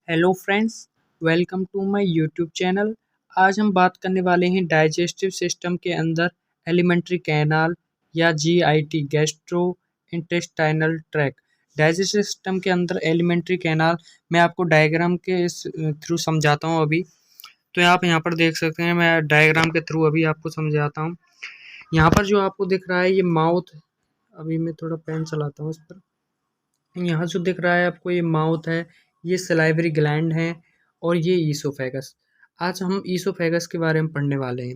Hello friends, welcome to my YouTube channel. आज हम बात करने वाले हैं डाइजेस्टिव सिस्टम के अंदर एलिमेंट्री कैनाल या GIT gastrointestinal tract. Digestive system के अंदर एलिमेंट्री कैनाल मैं आपको डायग्राम के इस थ्रू समझाता हूँ अभी। तो आप यहाँ पर देख सकते हैं, मैं डायग्राम के थ्रू अभी आपको समझाता हूँ। यहाँ पर जो आपको दिख रहा है ये माउथ, अभी मैं थोड़ा पेन चलाता हूँ इस पर। यहाँ जो दिख रहा है आपको ये माउथ है, ये सलाइवरी ग्लैंड है और ये ईसोफेगस। आज हम ईसोफेगस के बारे में पढ़ने वाले हैं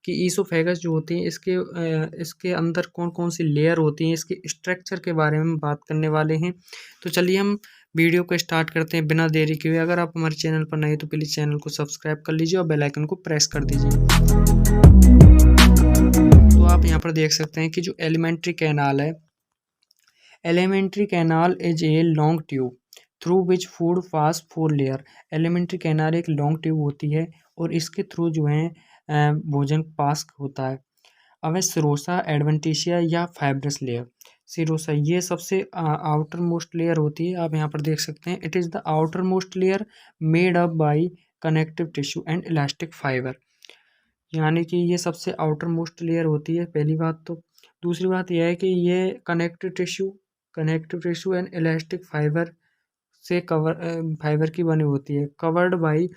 कि ईसोफेगस जो होती है इसके अंदर कौन कौन सी लेयर होती हैं, इसके स्ट्रक्चर के बारे में बात करने वाले हैं। तो चलिए हम वीडियो को स्टार्ट करते हैं बिना देरी किए। अगर आप हमारे चैनल पर नए तो प्लीज़ चैनल को सब्सक्राइब कर लीजिए और बेल आइकन को प्रेस कर दीजिए। तो आप यहाँ पर देख सकते हैं कि जो एलिमेंट्री कैनाल है, elementary canal is a long tube through which food pass 4 layer. Alimentary canal एक लॉन्ग ट्यूब होती है और इसके थ्रू जो है भोजन पास होता है। अब है सिरोसा, एडवेंटिशिया या फाइब्रस लेयर। सिरोसा ये सबसे आउटर मोस्ट लेयर होती है। आप यहाँ पर देख सकते हैं, it is the outer most layer made up by connective tissue and elastic fibre. यानी कि ये सबसे आउटर मोस्ट लेयर होती है, पहली बात तो। दूसरी बात यह है कि ये connective tissue and elastic fibre से फाइबर की बनी होती है। Covered by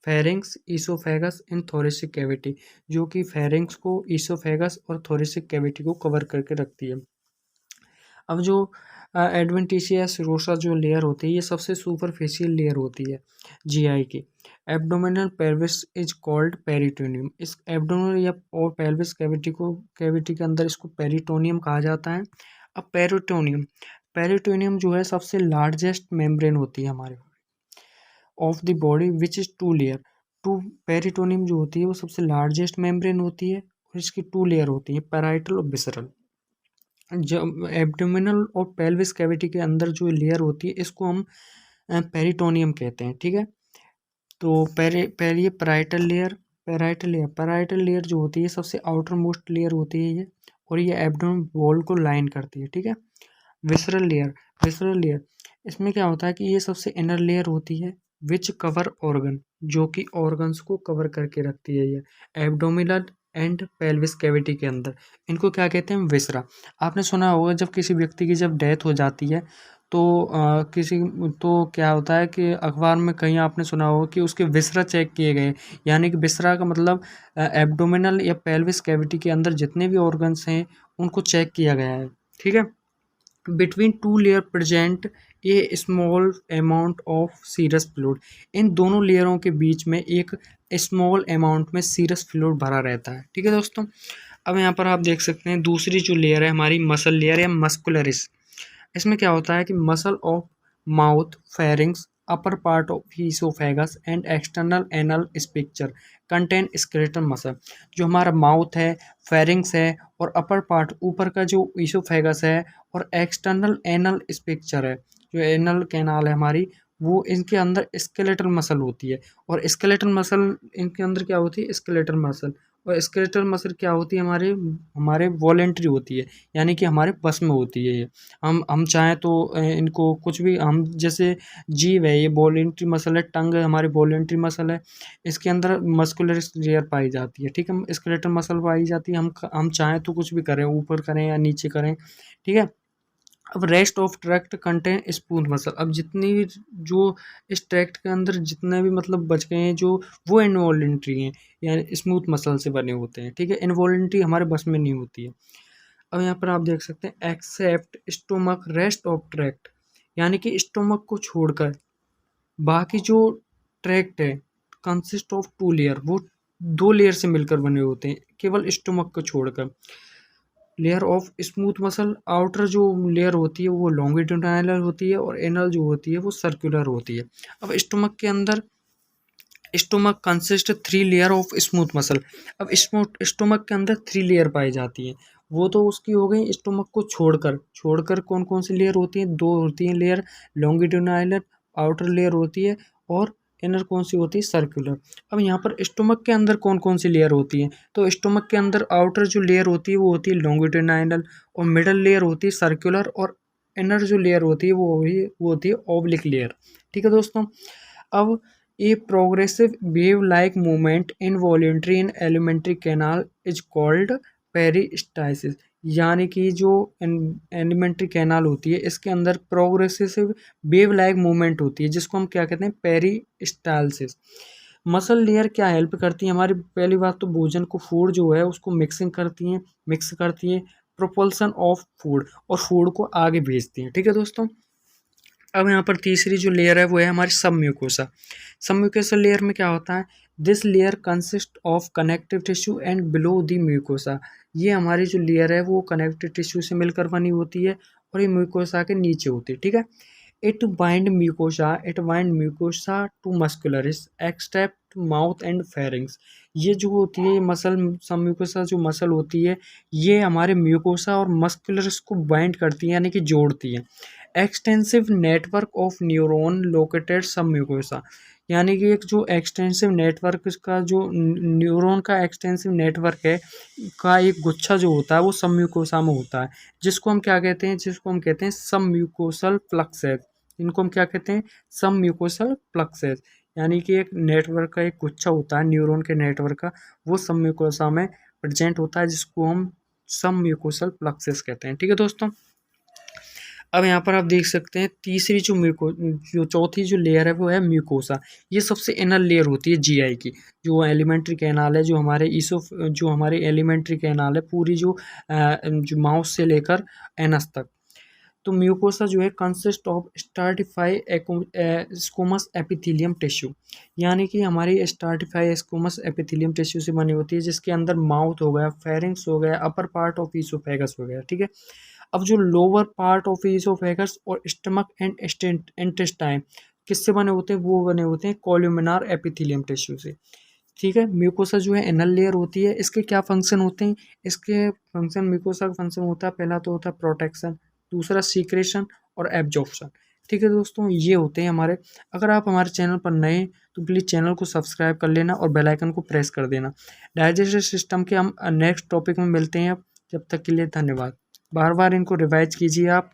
pharynx, oesophagus in thoracic cavity, जो कि फेरिंग्स को, ईसोफेगस और थोरेसिक कैविटी को कवर करके रखती है। अब जो एडवेंटिशिया सिरोसा जो लेयर होती है, ये सबसे सुपरफिशियल लेयर होती है जीआई की। Abdominal pelvis is called peritoneum. इस एब्डोमिनल या और पेल्विस कैविटी के अंदर इसको पेरिटोनियम कहा जाता है। अब पेरिटोनियम जो है सबसे लार्जेस्ट मेम्ब्रेन होती है हमारे of the body which is 2 layer. Two peritoneum जो होती है वो सबसे लार्जेस्ट मेम्ब्रेन होती है और इसकी 2 लेयर होती है, पैराइटल और विसरल। जब एब्डोमिनल और पेल्विस कैविटी के अंदर जो लेयर होती है इसको हम पेरिटोनियम कहते हैं, ठीक है। तो पहले ये पैराइटल लेयर जो होती है सबसे आउटर मोस्ट लेयर होती है ये, और ये एब्डोमेन वॉल को लाइन करती है, ठीक है। विसरल लेयर इसमें क्या होता है कि ये सबसे इनर लेयर होती है विच कवर ऑर्गन, जो कि ऑर्गन्स को कवर करके रखती है ये एब्डोमिनल एंड पेल्विस कैविटी के अंदर। इनको क्या कहते हैं? विसरा। आपने सुना होगा जब किसी व्यक्ति की जब डेथ हो जाती है तो किसी तो क्या होता है कि अखबार में कहीं आपने सुना होगा कि उसके विसरा चेक किए गए। यानी कि विसरा का मतलब एब्डोमिनल या पेल्विस कैविटी के अंदर जितने भी ऑर्गन्स हैं उनको चेक किया गया है, ठीक है। Between 2 layer present a small amount of serous fluid. इन दोनों लेयरों के बीच में एक स्मॉल अमाउंट में सीरस फ्लूइड भरा रहता है, ठीक है दोस्तों। अब यहाँ पर आप देख सकते हैं दूसरी जो लेयर है हमारी मसल लेयर या मस्कुलरिस। इसमें क्या होता है कि muscle of mouth, pharynx, upper part of oesophagus and external anal sphincter contain skeletal muscle. जो हमारा माउथ है, फेरिंग्स है और अपर पार्ट ऊपर का जो ईसोफेगस है और एक्सटर्नल एनल स्पिक्चर है, जो एनल कैनाल है हमारी, वो इनके अंदर स्केलेटल मसल होती है। और स्केलेटल मसल इनके अंदर क्या होती है? Skeletal muscle. और स्केलेटल मसल क्या होती है? हमारे हमारे वॉलेंट्री होती है, यानी कि हमारे बस में होती है ये। हम चाहें तो इनको कुछ भी, हम जैसे जीभ है ये वॉलेंट्री मसल है, टंग है हमारी वॉलेंट्री मसल है, इसके अंदर मस्कुलर लेयर पाई जाती है, ठीक है। स्केलेटल मसल पाई जाती है, हम चाहें तो कुछ भी करें, ऊपर करें या नीचे करें, ठीक है। अब rest of tract contain smooth muscle. अब जितनी भी जो इस ट्रैक्ट के अंदर जितने भी मतलब बच गए हैं जो, वो इनवॉलेंट्री हैं, यानी स्मूथ मसल से बने होते हैं, ठीक है। इनवॉलेंट्री हमारे बस में नहीं होती है। अब यहाँ पर आप देख सकते हैं except stomach rest of tract, यानी कि स्टोमक को छोड़कर बाकी जो ट्रैक्ट है कंसिस्ट ऑफ 2 लेयर, वो 2 लेयर से मिलकर बने होते हैं, केवल स्टोमक को छोड़कर। Layer of smooth muscle, outer जो लेयर होती है वो लॉन्गिट्यूडिनल होती है और इनर जो होती है वो सर्कुलर होती है। अब स्टोमक के अंदर, stomach consist 3 layer of smooth muscle. अब स्टोमक के अंदर 3 लेयर पाई जाती हैं। वो तो उसकी हो गई स्टोमक को छोड़कर कौन कौन सी लेयर होती हैं? 2 होती हैं लेयर, लॉन्गिट्यूडिनल आउटर लेयर होती है और इनर कौन सी होती है? सर्कुलर। अब यहाँ पर स्टोमक के अंदर कौन कौन सी लेयर होती हैं? तो स्टोमक के अंदर आउटर जो लेयर होती है वो होती है लॉन्गिट्यूडिनल और मिडल लेयर होती है सर्कुलर, और इनर जो लेयर होती है वो होती है ऑब्लिक लेयर, ठीक है दोस्तों। अब a progressive wave like movement involuntary in alimentary canal is called peristalsis. यानी कि जो एलिमेंट्री कैनाल होती है इसके अंदर प्रोग्रेसिव वेव लाइक मूवमेंट होती है जिसको हम क्या कहते हैं, पेरिस्टाइसिस। मसल लेयर क्या हेल्प करती है हमारी, पहली बात तो भोजन को, फूड जो है उसको मिक्स करती हैं, प्रोपल्सन ऑफ फूड, और फूड को आगे भेजती हैं। ठीक है दोस्तों। अब यहाँ पर तीसरी जो लेयर है वो है हमारी सब म्यूकोसा। सब म्यूकोसा लेयर में क्या होता है, this layer consist of connective tissue and below the mucosa. ये हमारी जो लेयर है वो कनेक्टिव टिश्यू से मिलकर बनी होती है और ये म्यूकोसा के नीचे होती है। ठीक है। It bind mucosa to muscularis except mouth and pharynx. ये जो होती है मसल, सब म्यूकोसा जो मसल होती है ये हमारे म्यूकोसा और मस्कुलरिस को बाइंड करती है यानी कि जोड़ती है। Extensive network of neuron located सब म्यूकोसा। यानी कि एक जो एक्सटेंसिव नेटवर्क का जो न्यूरॉन का एक्सटेंसिव नेटवर्क है का एक गुच्छा जो होता है वो सब म्यूकोसा में होता है, जिसको हम क्या कहते हैं, जिसको हम कहते हैं सब म्यूकोसल प्लक्सेस। इनको हम क्या कहते हैं, सब म्यूकोसल प्लक्सेस। यानी कि एक नेटवर्क का एक गुच्छा होता है न्यूरॉन के नेटवर्क का, वो सब म्यूकोसा में प्रेजेंट होता है जिसको हम सब म्यूकोसल प्लक्सेस कहते हैं। ठीक है दोस्तों। अब यहाँ पर आप देख सकते हैं तीसरी जो चौथी जो लेयर है वो है म्यूकोसा। ये सबसे इनर लेयर होती है जीआई की। जो एलिमेंट्री कैनाल है, जो हमारे एलिमेंट्री कैनाल है पूरी, जो माउथ से लेकर एनस तक। तो म्यूकोसा जो है consist of stratify squamous epithelium tissue. यानी कि हमारी स्ट्राटिफाई स्क्वैमस एपिथेलियम टिश्यू से बनी होती है जिसके अंदर माउथ हो गया, फेरिंग्स हो गया, अपर पार्ट ऑफ ईसोफेगस हो गया। ठीक है। अब जो लोअर पार्ट ऑफ ईसोफेगस और स्टमक एंड इंटेस्टाइन किससे बने होते हैं, वो बने होते हैं कॉल्यूमिनार एपिथेलियम टिश्यू से। ठीक है। म्यूकोसा जो है इनर लेयर होती है। इसके क्या फंक्शन होते हैं, इसके फंक्शन, म्यूकोसा का फंक्शन होता है, पहला तो होता है प्रोटेक्शन, दूसरा सीक्रेशन और एब्जॉर्प्शन। ठीक है दोस्तों, ये होते हैं हमारे। अगर आप हमारे चैनल पर नए हैं तो प्लीज़ चैनल को सब्सक्राइब कर लेना और बेल आइकन को प्रेस कर देना। डाइजेस्टिव सिस्टम के हम नेक्स्ट टॉपिक में मिलते हैं। अब जब तक के लिए धन्यवाद। बार बार इनको रिवाइज कीजिए आप।